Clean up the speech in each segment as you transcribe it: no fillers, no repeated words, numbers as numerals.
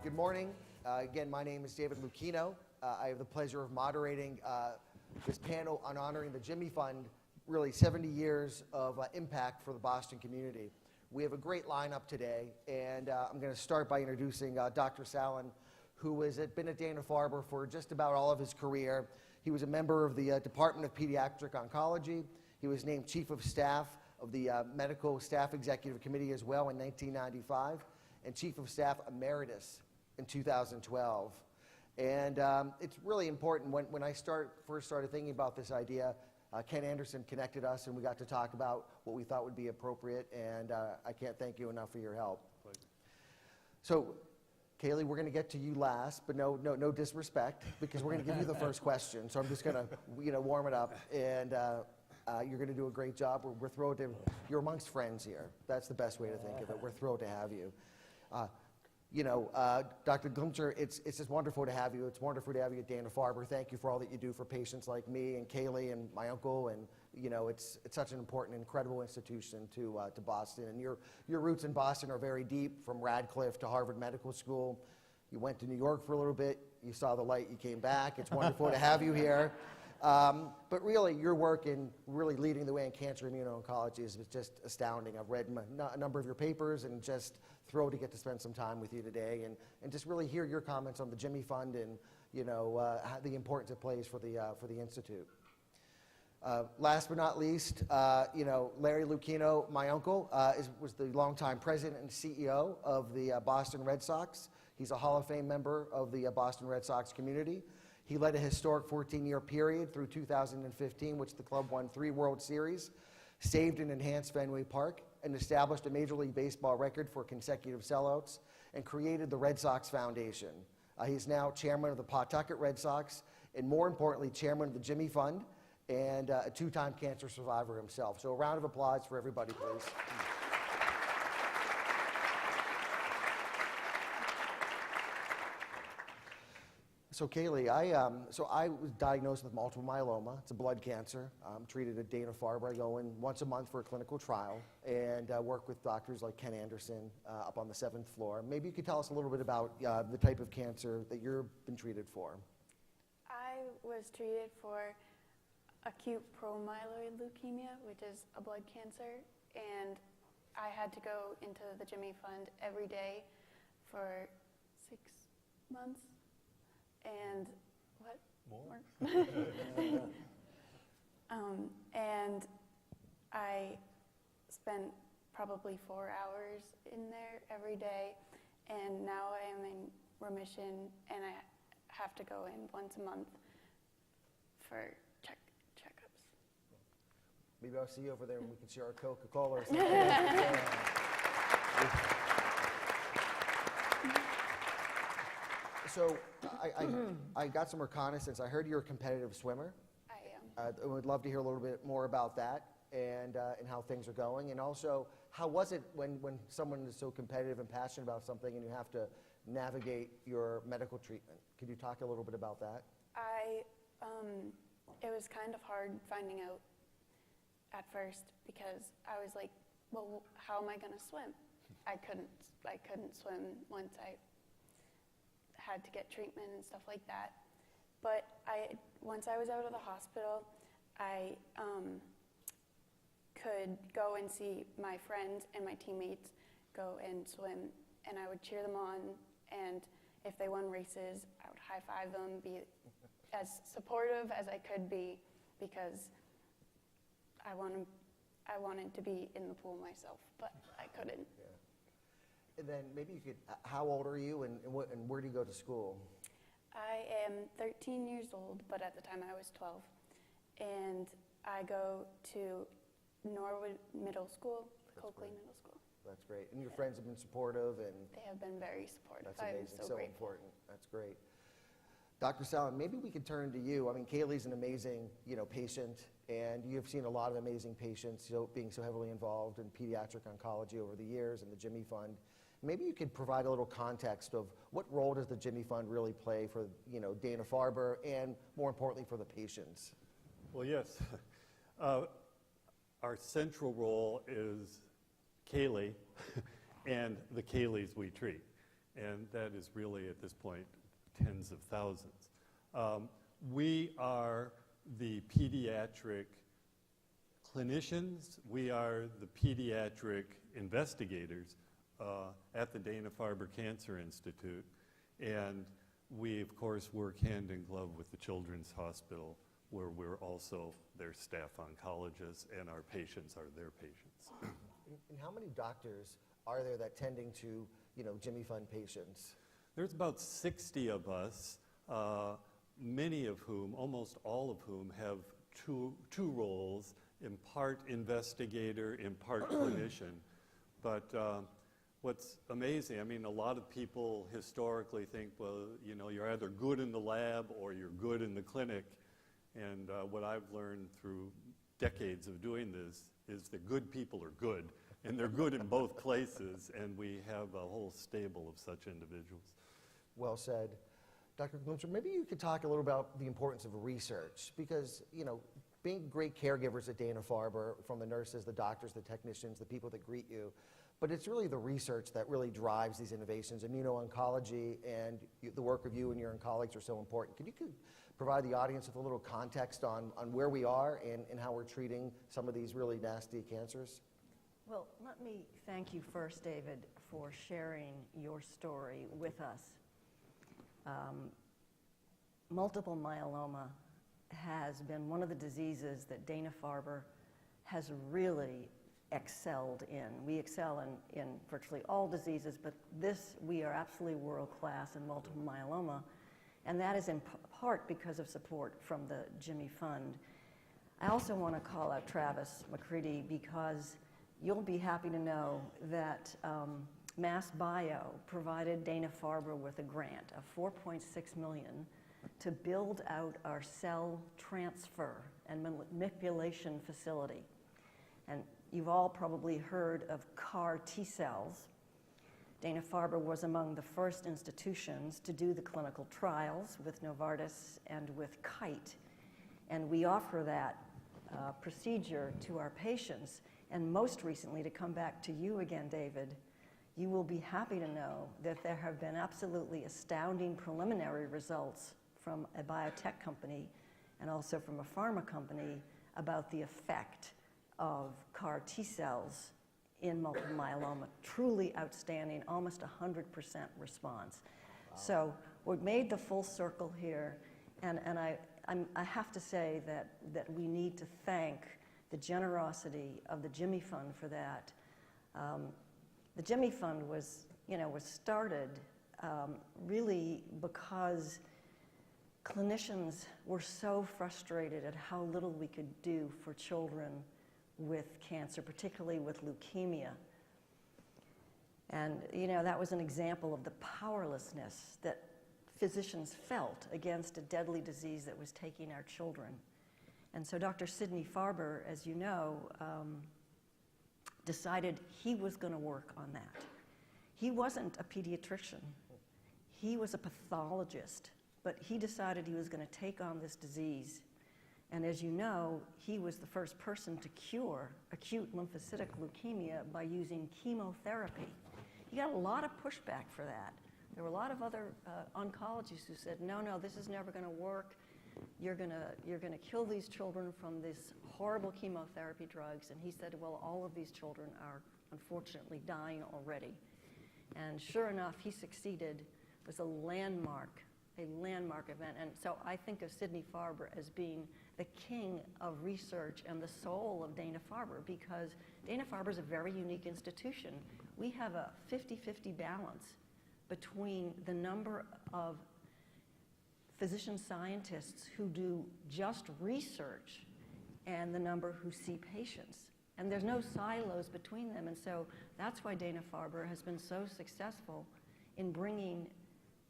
Good morning. Again, my name is David Lucchino. I have the pleasure of moderating this panel on honoring the Jimmy Fund, really 70 years of impact for the Boston community. We have a great lineup today, and I'm going to start by introducing Dr. Sallin, who has been at Dana-Farber for just about all of his career. He was a member of the Department of Pediatric Oncology. He was named Chief of Staff of the Medical Staff Executive Committee as well in 1995, and Chief of Staff Emeritus in 2012. And it's really important. When I first started thinking about this idea, Ken Anderson connected us, and we got to talk about what we thought would be appropriate, and I can't thank you enough for your help. Pleasure. So, Kaylee, we're going to get to you last, but no disrespect, because we're going to give you the first question. So I'm just going to warm it up, and you're going to do a great job. We're thrilled to, you're amongst friends here. That's the best way to think of it. We're thrilled to have you. Dr. Glimcher, it's just wonderful to have you. It's wonderful to have you at Dana-Farber. Thank you for all that you do for patients like me and Kaylee and my uncle. And it's such an important, incredible institution to Boston. And your roots in Boston are very deep, from Radcliffe to Harvard Medical School. You went to New York for a little bit. You saw the light. You came back. It's wonderful to have you here. But really, your work in really leading the way in cancer immuno-oncology is just astounding. I've read a number of your papers and just thrilled to get to spend some time with you today and just really hear your comments on the Jimmy Fund and the importance it plays for the Institute. Last but not least, Larry Lucchino, my uncle, was the longtime president and CEO of the Boston Red Sox. He's a Hall of Fame member of the Boston Red Sox community. He led a historic 14-year period through 2015, which the club won 3 World Series, saved and enhanced Fenway Park, and established a Major League Baseball record for consecutive sellouts, and created the Red Sox Foundation. He's now chairman of the Pawtucket Red Sox, and more importantly, chairman of the Jimmy Fund, and a 2-time cancer survivor himself. So a round of applause for everybody, please. So Kaylee, I was diagnosed with multiple myeloma. It's a blood cancer. I'm treated at Dana-Farber. I go in once a month for a clinical trial and work with doctors like Ken Anderson up on the 7th floor. Maybe you could tell us a little bit about the type of cancer that you've been treated for. I was treated for acute promyeloid leukemia, which is a blood cancer, and I had to go into the Jimmy Fund every day for 6 months. And what? More? And I spent probably 4 hours in there every day, and now I am in remission, and I have to go in once a month for checkups. Maybe I'll see you over there and we can share our Coca-Cola or something. So I got some reconnaissance. I heard you're a competitive swimmer. I am. I would love to hear a little bit more about that and how things are going. And also, how was it when someone is so competitive and passionate about something and you have to navigate your medical treatment? Could you talk a little bit about that? It was kind of hard finding out at first because I was like, well, how am I going to swim? I couldn't swim once I had to get treatment and stuff like that. But once I was out of the hospital, I could go and see my friends and my teammates go and swim, and I would cheer them on, and if they won races, I would high-five them, be as supportive as I could be, because I wanted to be in the pool myself, but I couldn't. Yeah. And then maybe you could, how old are you and where do you go to school? I am 13 years old, but at the time I was 12. And I go to Norwood Middle School, Coakley Middle School. That's great. And your friends have been supportive and they have been very supportive. That's amazing. I'm so grateful. Important. That's great. Dr. Sallin, maybe we could turn to you. I mean, Kaylee's an amazing, patient, and you've seen a lot of amazing patients, being so heavily involved in pediatric oncology over the years and the Jimmy Fund. Maybe you could provide a little context of what role does the Jimmy Fund really play for, Dana-Farber and, more importantly, for the patients? Well, yes. Our central role is Kaylee and the Kayleys we treat. and that is really, at this point, tens of thousands. We are the pediatric clinicians. We are the pediatric investigators at the Dana-Farber Cancer Institute. And we, of course, work hand in glove with the Children's Hospital, where we're also their staff oncologists, and our patients are their patients. And how many doctors are there that tending to, Jimmy Fund patients? There's about 60 of us, many of whom, almost all of whom, have two roles, in part investigator, in part clinician. But what's amazing, I mean, a lot of people historically think, well, you're either good in the lab or you're good in the clinic. And what I've learned through decades of doing this is that good people are good, and they're good in both places, and we have a whole stable of such individuals. Well said. Dr. Glimcher, maybe you could talk a little about the importance of research, because, being great caregivers at Dana-Farber, from the nurses, the doctors, the technicians, the people that greet you, but it's really the research that really drives these innovations. Immuno-oncology and the work of you and your colleagues are so important. Could you provide the audience with a little context on where we are and how we're treating some of these really nasty cancers? Well, let me thank you first, David, for sharing your story with us. Multiple myeloma has been one of the diseases that Dana-Farber has really excelled in. We excel in virtually all diseases, but this, we are absolutely world-class in multiple myeloma, and that is in part because of support from the Jimmy Fund. I also want to call out Travis McCready, because you'll be happy to know that MassBio provided Dana-Farber with a grant of $4.6 million to build out our cell transfer and manipulation facility. And you've all probably heard of CAR T-cells. Dana-Farber was among the first institutions to do the clinical trials with Novartis and with Kite. And we offer that procedure to our patients. And most recently, to come back to you again, David, you will be happy to know that there have been absolutely astounding preliminary results from a biotech company and also from a pharma company about the effect of CAR T-cells in multiple myeloma. Truly outstanding, almost 100% response. Wow. So we've made the full circle here, and I have to say that we need to thank the generosity of the Jimmy Fund for that. The Jimmy Fund was started really because clinicians were so frustrated at how little we could do for children with cancer, particularly with leukemia. And that was an example of the powerlessness that physicians felt against a deadly disease that was taking our children. And so Dr. Sidney Farber, as you know, decided he was going to work on that. He wasn't a pediatrician. He was a pathologist, but he decided he was going to take on this disease. And as you know, he was the first person to cure acute lymphocytic leukemia by using chemotherapy. He got a lot of pushback for that. There were a lot of other oncologists who said, no, this is never going to work. You're going to kill these children from this horrible chemotherapy drugs. And he said, well, all of these children are unfortunately dying already. And sure enough, he succeeded. It was a landmark event. And so I think of Sidney Farber as being the king of research and the soul of Dana-Farber, because Dana-Farber is a very unique institution. We have a 50-50 balance between the number of physician scientists who do just research and the number who see patients. And there's no silos between them. And so that's why Dana-Farber has been so successful in bringing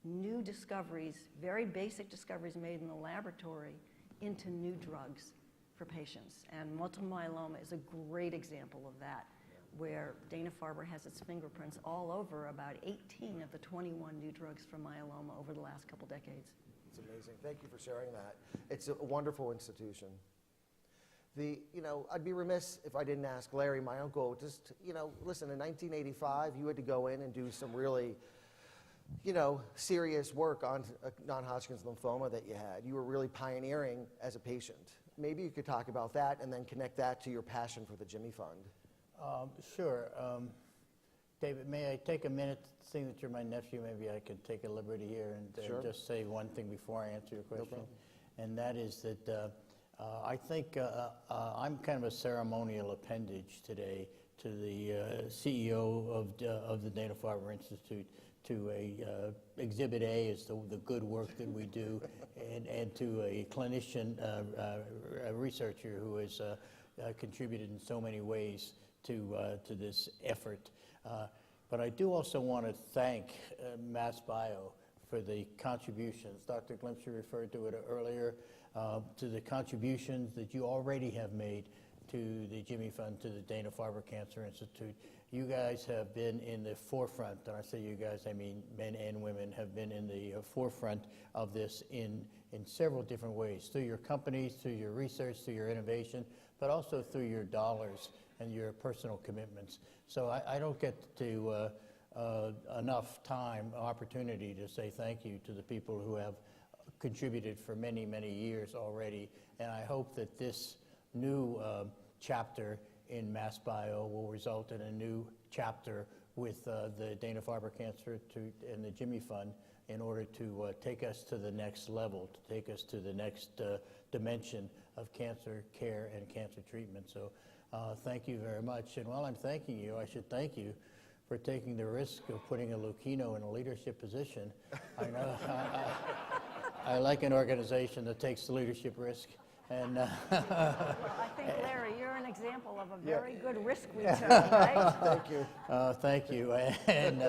new discoveries, very basic discoveries made in the laboratory, into new drugs for patients. And multiple myeloma is a great example of that, where Dana-Farber has its fingerprints all over about 18 of the 21 new drugs for myeloma over the last couple decades. It's amazing. Thank you for sharing that. It's a wonderful institution. I'd be remiss if I didn't ask Larry, my uncle, listen, in 1985, you had to go in and do some really serious work on non-Hodgkin's lymphoma that you had. You were really pioneering as a patient. Maybe you could talk about that and then connect that to your passion for the Jimmy Fund. Sure. David, may I take a minute, seeing that you're my nephew, maybe I could take a liberty here and Sure. just say one thing before I answer your question. problem. And that is that I think I'm kind of a ceremonial appendage today to the CEO of the Dana-Farber Institute, to Exhibit A as the good work that we do, and to a clinician, a researcher who has contributed in so many ways to this effort. But I do also want to thank MassBio for the contributions. Dr. Glimcher referred to it earlier, to the contributions that you already have made to the Jimmy Fund, to the Dana-Farber Cancer Institute. You guys have been in the forefront, and I say you guys, I mean men and women, have been in the forefront of this in several different ways, through your companies, through your research, through your innovation, but also through your dollars and your personal commitments. So I don't get to enough time, opportunity to say thank you to the people who have contributed for many, many years already. And I hope that this new chapter in MassBio will result in a new chapter with the Dana-Farber Cancer Institute and the Jimmy Fund in order to take us to the next level, to take us to the next dimension of cancer care and cancer treatment. So thank you very much. And while I'm thanking you, I should thank you for taking the risk of putting a Lucchino in a leadership position. I know I like an organization that takes the leadership risk. And Well, I think, Larry, you're an example of a very good risk return, right? Thank you. Thank you. And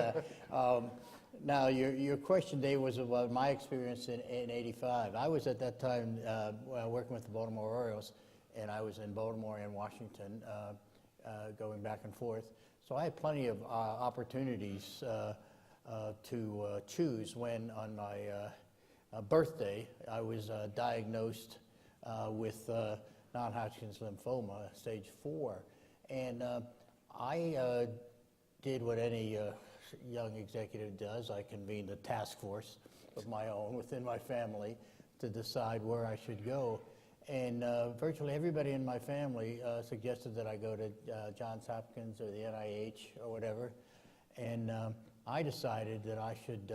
now your question, Dave, was about my experience in '85. I was at that time working with the Baltimore Orioles, and I was in Baltimore and Washington going back and forth. So I had plenty of opportunities to choose when, on my birthday, I was diagnosed with non-Hodgkin's lymphoma, stage 4. And I did what any young executive does. I convened a task force of my own within my family to decide where I should go. And virtually everybody in my family suggested that I go to Johns Hopkins or the NIH or whatever. And I decided that I should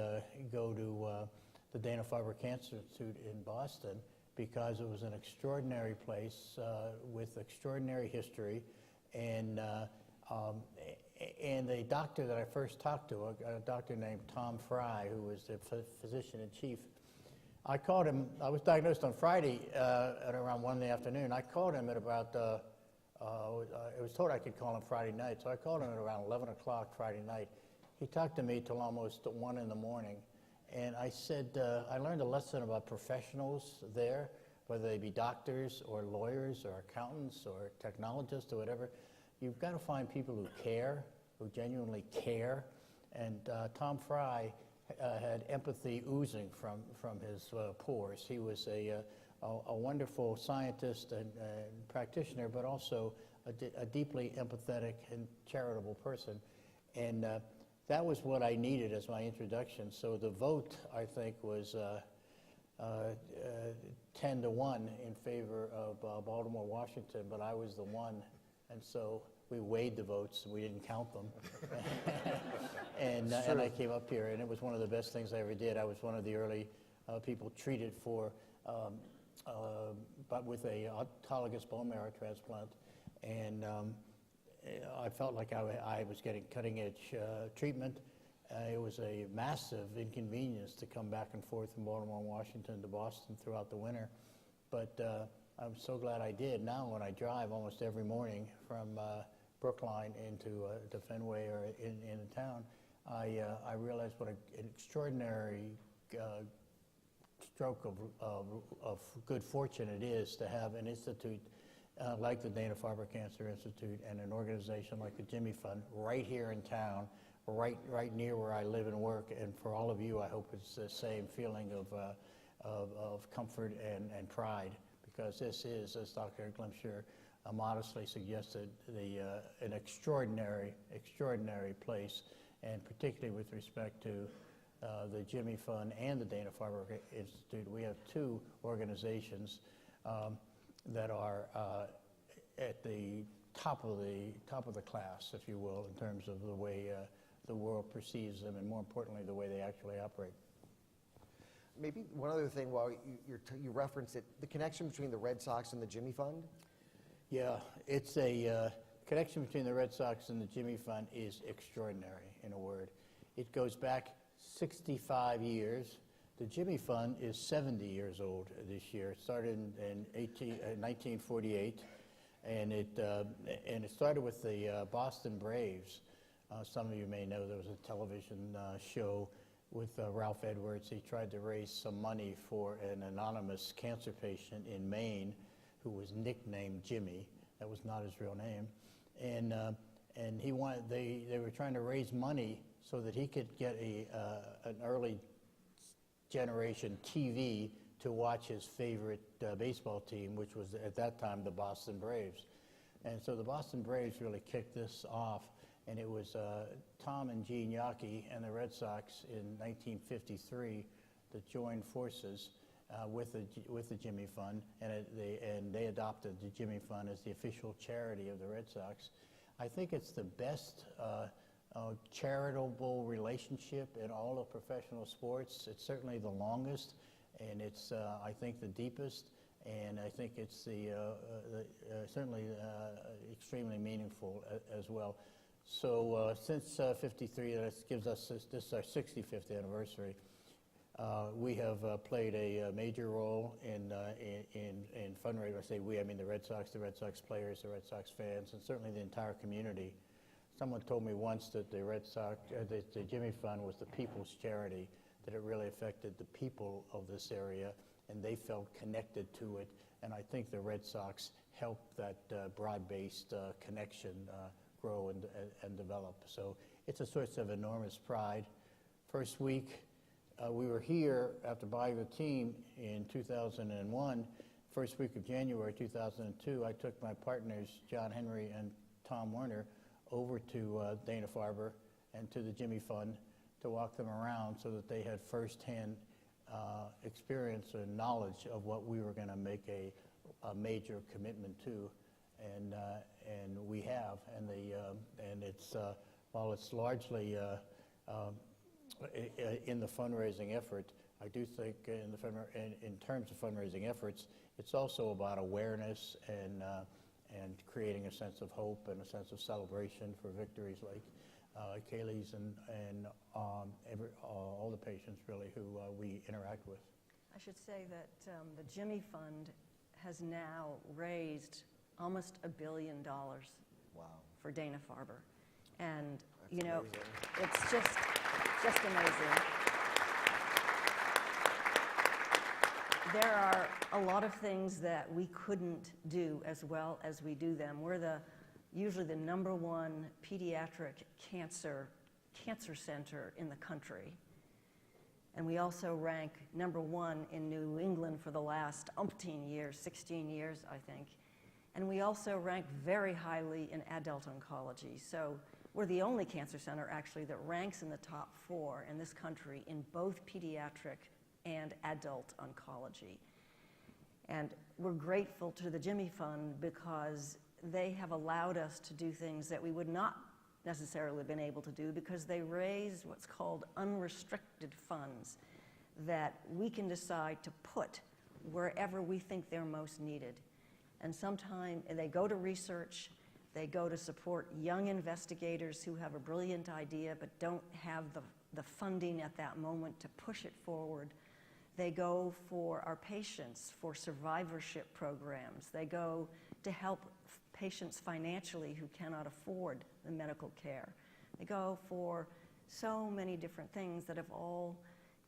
go to the Dana-Farber Cancer Institute in Boston, because it was an extraordinary place with extraordinary history. And the doctor that I first talked to, a doctor named Tom Frei, who was the physician-in-chief, I called him. I was diagnosed on Friday at around 1 in the afternoon. I called him at about, I was told I could call him Friday night, so I called him at around 11 o'clock Friday night. He talked to me till almost 1 in the morning. And I said, I learned a lesson about professionals there, whether they be doctors or lawyers or accountants or technologists or whatever. You've got to find people who care, who genuinely care. And Tom Frei had empathy oozing from his pores. He was a wonderful scientist and practitioner, but also a deeply empathetic and charitable person. And that was what I needed as my introduction. So the vote, I think, was 10-1 in favor of Baltimore, Washington, but I was the one. And so we weighed the votes, and we didn't count them. And I came up here, and it was one of the best things I ever did. I was one of the early people treated for, but with a autologous bone marrow transplant. And I felt like I was getting cutting-edge treatment. It was a massive inconvenience to come back and forth from Baltimore and Washington to Boston throughout the winter. But I'm so glad I did. Now when I drive almost every morning from Brookline into Fenway or in town, I realize what an extraordinary stroke of good fortune it is to have an institute like the Dana-Farber Cancer Institute and an organization like the Jimmy Fund right here in town, right near where I live and work. And for all of you, I hope it's the same feeling of comfort and pride, because this is, as Dr. Glimcher modestly suggested, an extraordinary place, and particularly with respect to the Jimmy Fund and the Dana-Farber Institute. We have two organizations that are at the top of the class, if you will, in terms of the way the world perceives them, and more importantly, the way they actually operate. Maybe one other thing while you referenced it, the connection between the Red Sox and the Jimmy Fund? Yeah, it's a connection between the Red Sox and the Jimmy Fund is extraordinary, in a word. It goes back 65 years. The Jimmy Fund is 70 years old this year. It started in 1948, and it started with the Boston Braves. Some of you may know there was a television show with Ralph Edwards. He tried to raise some money for an anonymous cancer patient in Maine who was nicknamed Jimmy. That was not his real name. And he wanted, they were trying to raise money so that he could get an early generation TV to watch his favorite baseball team, which was at that time the Boston Braves. And so the Boston Braves really kicked this off, and it was Tom and Gene Yockey and the Red Sox in 1953 that joined forces with the Jimmy Fund, and they adopted the Jimmy Fund as the official charity of the Red Sox. I think it's the best charitable relationship in all of professional sports. It's certainly the longest, and it's I think the deepest, and I think it's certainly extremely meaningful as well. So since '53, that gives us this is our 65th anniversary. We have played a major role in fundraising. I say we, I mean the Red Sox players, the Red Sox fans, and certainly the entire community. Someone told me once that the Red Sox, the Jimmy Fund was the people's charity, that it really affected the people of this area, and they felt connected to it. And I think the Red Sox helped that broad-based connection grow and develop. So it's a source of enormous pride. First week, we were here after buying the team in 2001. First week of January 2002, I took my partners, John Henry and Tom Werner, over to Dana-Farber and to the Jimmy Fund to walk them around so that they had firsthand experience and knowledge of what we were going to make a major commitment to, and we have. And it's while it's largely in the fundraising effort, I do think in terms of fundraising efforts, it's also about awareness and creating a sense of hope and a sense of celebration for victories like Kaylee's and all the patients really who we interact with. I should say that the Jimmy Fund has now raised almost $1 billion for Dana-Farber. And, That's you know, amazing. it's just amazing. There are a lot of things that we couldn't do as well as we do them. We're usually the #1 pediatric cancer center in the country. And we also rank #1 in New England for the last umpteen years, 16 years, I think. And we also rank very highly in adult oncology. So we're the only cancer center, actually, that ranks in the top 4 in this country in both pediatric and adult oncology. And we're grateful to the Jimmy Fund because they have allowed us to do things that we would not necessarily have been able to do, because they raise what's called unrestricted funds that we can decide to put wherever we think they're most needed. And sometimes they go to research, they go to support young investigators who have a brilliant idea but don't have the funding at that moment to push it forward. They go for our patients, for survivorship programs. They go to help patients financially who cannot afford the medical care. They go for so many different things that have all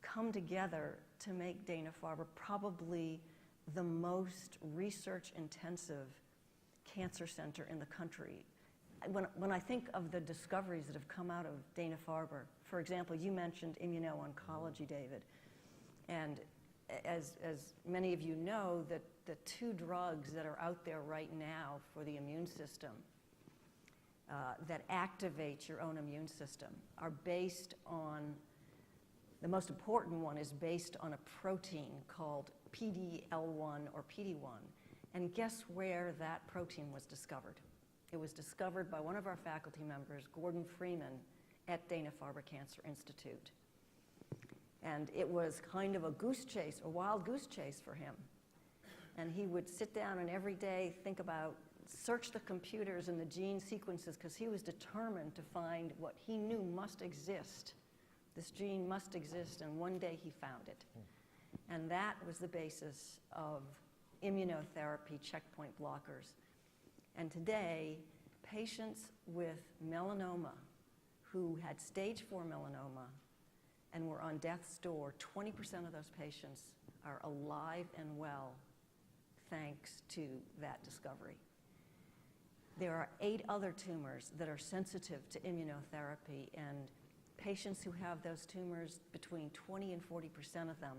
come together to make Dana-Farber probably the most research-intensive cancer center in the country. When I think of the discoveries that have come out of Dana-Farber, for example, you mentioned immuno-oncology, David. And as many of you know, the 2 drugs that are out there right now for the immune system that activate your own immune system are based on The most important one is based on a protein called PD-L1 or PD-1. And guess where that protein was discovered? It was discovered by one of our faculty members, Gordon Freeman, at Dana-Farber Cancer Institute. And it was kind of a goose chase, a wild goose chase for him. And he would sit down and every day think about, search the computers and the gene sequences, because he was determined to find what he knew must exist. This gene must exist, and one day he found it. And that was the basis of immunotherapy checkpoint blockers. And today, patients with melanoma who had stage 4 melanoma and were on death's door, 20% of those patients are alive and well thanks to that discovery. There are 8 other tumors that are sensitive to immunotherapy, and patients who have those tumors, between 20 and 40% of them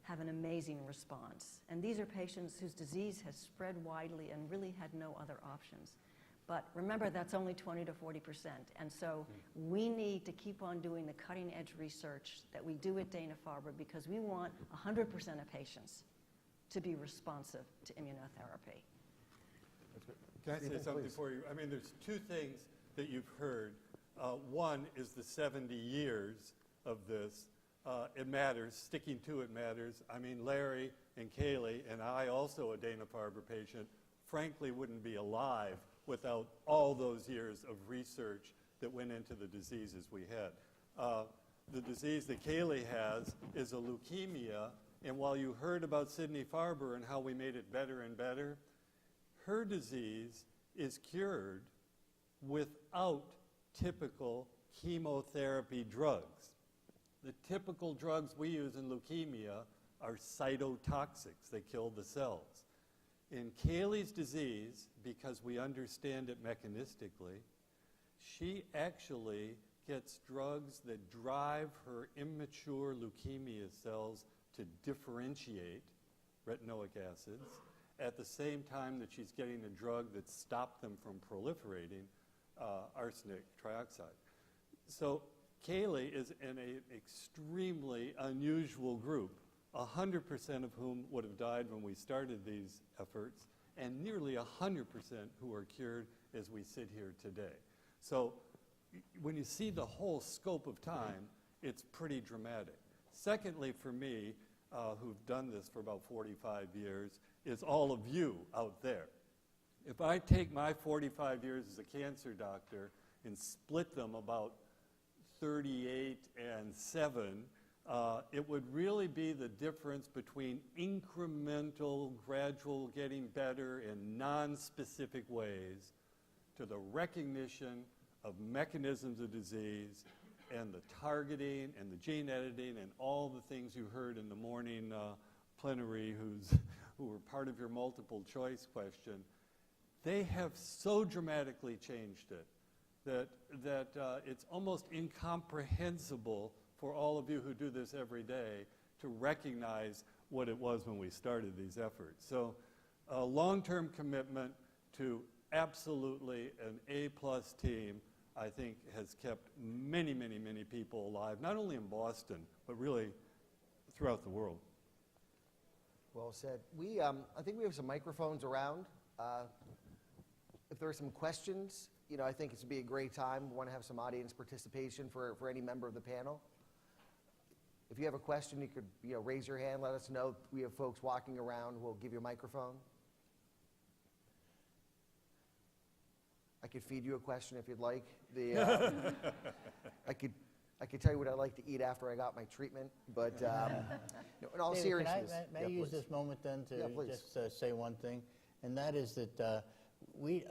have an amazing response. And these are patients whose disease has spread widely and really had no other options. But remember, that's only 20 to 40%. And so we need to keep on doing the cutting edge research that we do at Dana-Farber, because we want 100% of patients to be responsive to immunotherapy. Can I say Stephen, something please. before you? I mean, there's 2 things that you've heard. One is the 70 years of this. It matters. Sticking to it matters. I mean, Larry and Kaylee, and I, also a Dana-Farber patient, frankly wouldn't be alive without all those years of research that went into the diseases we had. The disease that Kaylee has is a leukemia, and while you heard about Sydney Farber and how we made it better and better, her disease is cured without typical chemotherapy drugs. The typical drugs we use in leukemia are cytotoxics. They kill the cells. In Kaylee's disease, because we understand it mechanistically, she actually gets drugs that drive her immature leukemia cells to differentiate retinoic acids at the same time that she's getting a drug that stopped them from proliferating, arsenic trioxide. So Kaylee is in an extremely unusual group, 100% of whom would have died when we started these efforts, and nearly 100% who are cured as we sit here today. So when you see the whole scope of time, it's pretty dramatic. Secondly, for me, who've done this for about 45 years, is all of you out there. If I take my 45 years as a cancer doctor and split them about 38 and 7, it would really be the difference between incremental, gradual getting better in non-specific ways to the recognition of mechanisms of disease and the targeting and the gene editing and all the things you heard in the morning plenary who were part of your multiple choice question. They have so dramatically changed it that it's almost incomprehensible for all of you who do this every day to recognize what it was when we started these efforts. So a long-term commitment to absolutely an A-plus team, I think, has kept many, many, many people alive, not only in Boston, but really throughout the world. Well said. I think we have some microphones around. If there are some questions, I think it would be a great time. We want to have some audience participation for any member of the panel. If you have a question, you could raise your hand, let us know. We have folks walking around. We'll give you a microphone. I could feed you a question if you'd like. I could tell you what I like to eat after I got my treatment, but in all David, seriousness. May I use please. this moment then to please. just say one thing, and that is that we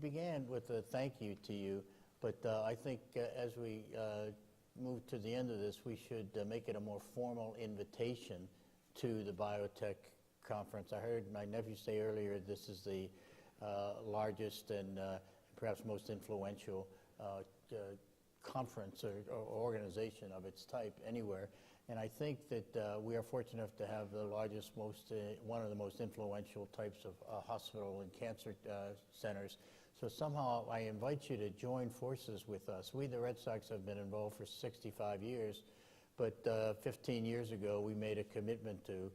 began with a thank you to you, but I think as we move to the end of this, we should make it a more formal invitation to the biotech conference. I heard my nephew say earlier this is the largest and perhaps most influential conference or organization of its type anywhere. And I think that we are fortunate enough to have the largest, one of the most influential types of hospital and cancer centers So somehow I invite you to join forces with us. We, the Red Sox, have been involved for 65 years, but 15 years ago we made a commitment to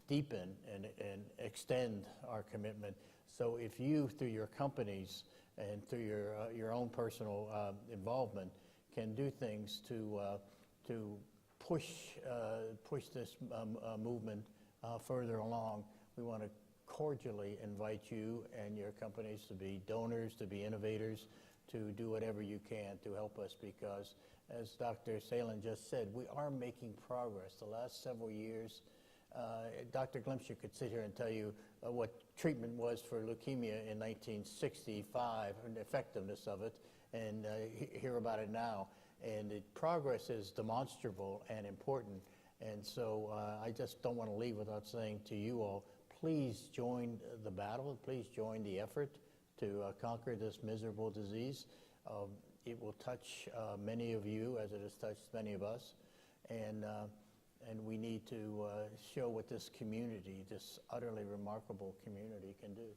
deepen and extend our commitment. So if you, through your companies and through your own personal involvement, can do things to push this movement further along, we want to cordially invite you and your companies to be donors, to be innovators, to do whatever you can to help us, because as Dr. Salen just said, we are making progress. The last several years, Dr. Glimcher could sit here and tell you what treatment was for leukemia in 1965 and the effectiveness of it, and hear about it now. And the progress is demonstrable and important. And so I just don't want to leave without saying to you all, please join the battle, please join the effort to conquer this miserable disease. It will touch many of you as it has touched many of us. And we need to show what this community, this utterly remarkable community, can do.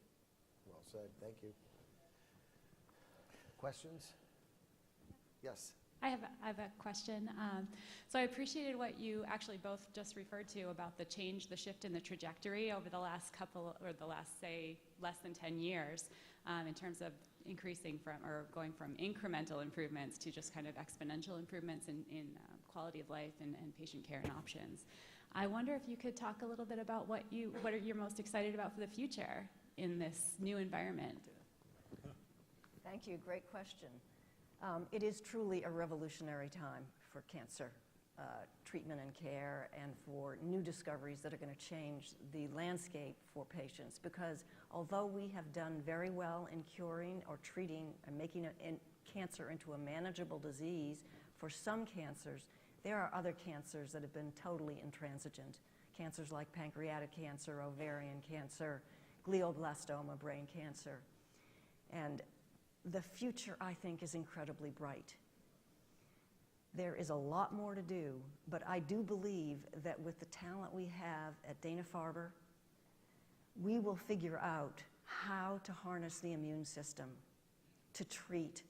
Well said. Thank you. Questions? Yes. I have a question. So I appreciated what you actually both just referred to about the change, the shift in the trajectory over the last say, less than 10 years in terms of increasing from, or going from incremental improvements to just kind of exponential improvements in quality of life and patient care and options. I wonder if you could talk a little bit about what are you most excited about for the future in this new environment? Thank you. Great question. It is truly a revolutionary time for cancer treatment and care, and for new discoveries that are going to change the landscape for patients. Because although we have done very well in curing or treating and making cancer into a manageable disease for some cancers, there are other cancers that have been totally intransigent. Cancers like pancreatic cancer, ovarian cancer, glioblastoma, brain cancer. And the future, I think, is incredibly bright. There is a lot more to do, but I do believe that with the talent we have at Dana-Farber, we will figure out how to harness the immune system to treat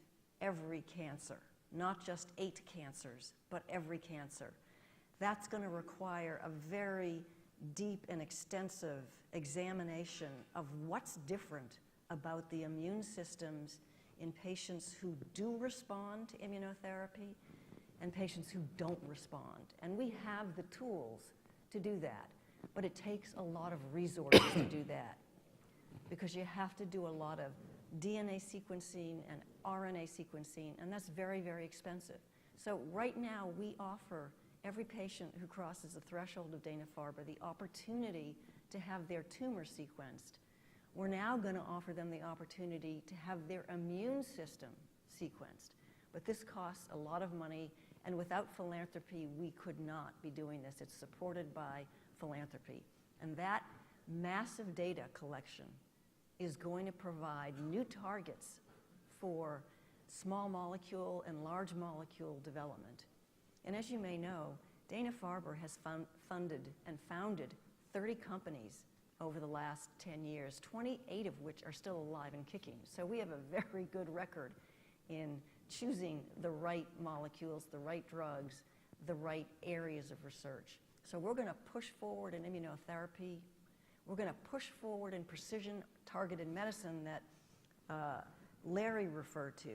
every cancer, not just 8 cancers, but every cancer. That's going to require a very deep and extensive examination of what's different about the immune systems in patients who do respond to immunotherapy and patients who don't respond. And we have the tools to do that, but it takes a lot of resources to do that, because you have to do a lot of DNA sequencing and RNA sequencing, and that's very, very expensive. So right now, we offer every patient who crosses the threshold of Dana-Farber the opportunity to have their tumor sequenced. We're now going to offer them the opportunity to have their immune system sequenced. But this costs a lot of money, and without philanthropy, we could not be doing this. It's supported by philanthropy. And that massive data collection is going to provide new targets for small molecule and large molecule development. And as you may know, Dana-Farber has funded and founded 30 companies over the last 10 years, 28 of which are still alive and kicking. So we have a very good record in choosing the right molecules, the right drugs, the right areas of research. So we're going to push forward in immunotherapy. We're going to push forward in precision targeted medicine that Larry referred to,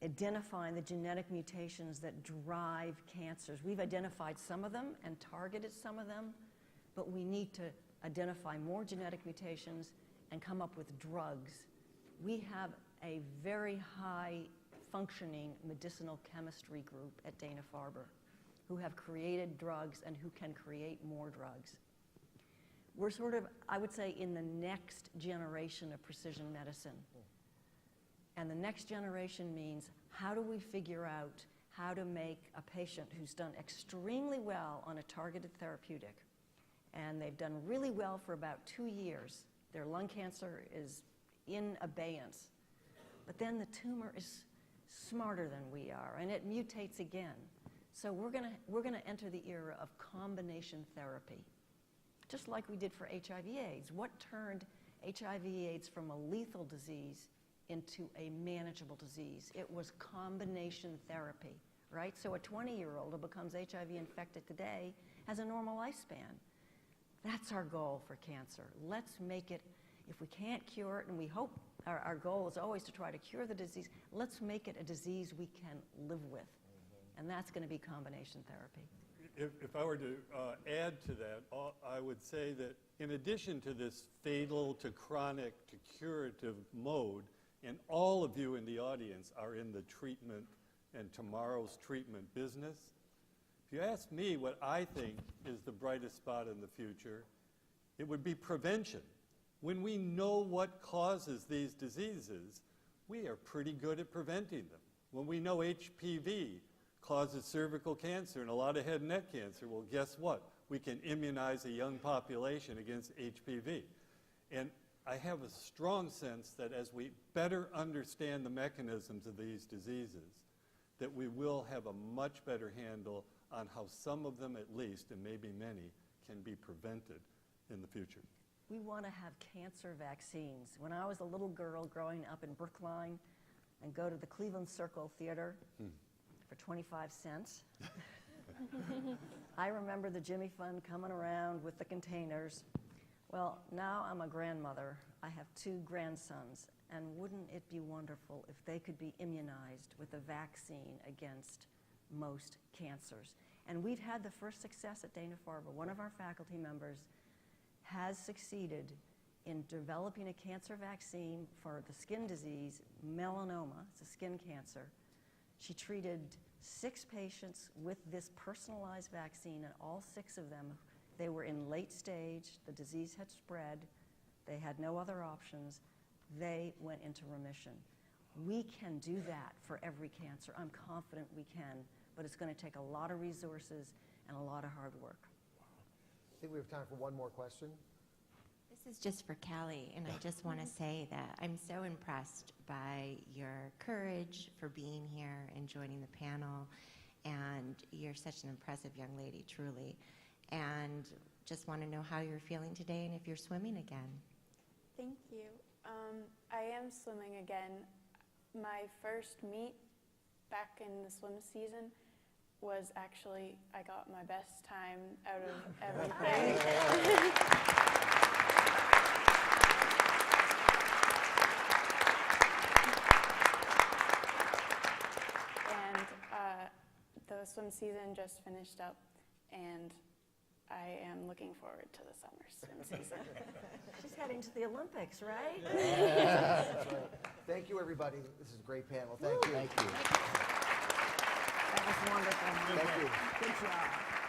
identifying the genetic mutations that drive cancers. We've identified some of them and targeted some of them, but we need to identify more genetic mutations and come up with drugs. We have a very high functioning medicinal chemistry group at Dana-Farber who have created drugs and who can create more drugs. We're sort of, I would say, in the next generation of precision medicine. And the next generation means, how do we figure out how to make a patient who's done extremely well on a targeted therapeutic, and they've done really well for about 2 years. Their lung cancer is in abeyance. But then the tumor is smarter than we are, and it mutates again. So we're gonna enter the era of combination therapy, just like we did for HIV/AIDS. What turned HIV/AIDS from a lethal disease into a manageable disease. It was combination therapy, right? So a 20-year-old who becomes HIV infected today has a normal lifespan. That's our goal for cancer. Let's make it, if we can't cure it, and we hope our goal is always to try to cure the disease, let's make it a disease we can live with. And that's going to be combination therapy. If I were to add to that, I would say that in addition to this fatal to chronic to curative mode, and all of you in the audience are in the treatment and tomorrow's treatment business, if you ask me what I think is the brightest spot in the future, it would be prevention. When we know what causes these diseases, we are pretty good at preventing them. When we know HPV causes cervical cancer and a lot of head and neck cancer, well, guess what? We can immunize a young population against HPV. And I have a strong sense that as we better understand the mechanisms of these diseases, that we will have a much better handle on how some of them at least, and maybe many, can be prevented in the future. We want to have cancer vaccines. When I was a little girl growing up in Brookline and go to the Cleveland Circle Theater for 25 cents, I remember the Jimmy Fund coming around with the containers. Well, now I'm a grandmother. I have 2 grandsons, and wouldn't it be wonderful if they could be immunized with a vaccine against most cancers? And we've had the first success at Dana-Farber. One of our faculty members has succeeded in developing a cancer vaccine for the skin disease, melanoma. It's a skin cancer. She treated 6 patients with this personalized vaccine, and all 6 of them, they were in late stage. The disease had spread. They had no other options. They went into remission. We can do that for every cancer. I'm confident we can, but it's going to take a lot of resources and a lot of hard work. I think we have time for one more question. This is just for Callie, and I just want to say that I'm so impressed by your courage for being here and joining the panel, and you're such an impressive young lady, truly. And just want to know how you're feeling today and if you're swimming again. Thank you. I am swimming again. My first meet back in the swim season was actually, I got my best time out of everything. And the swim season just finished up, and I am looking forward to the summer swim season. She's heading to the Olympics, right? That's right. Thank you, everybody. This is a great panel. Thank you. Thank you. That was wonderful. Thank you. Good job.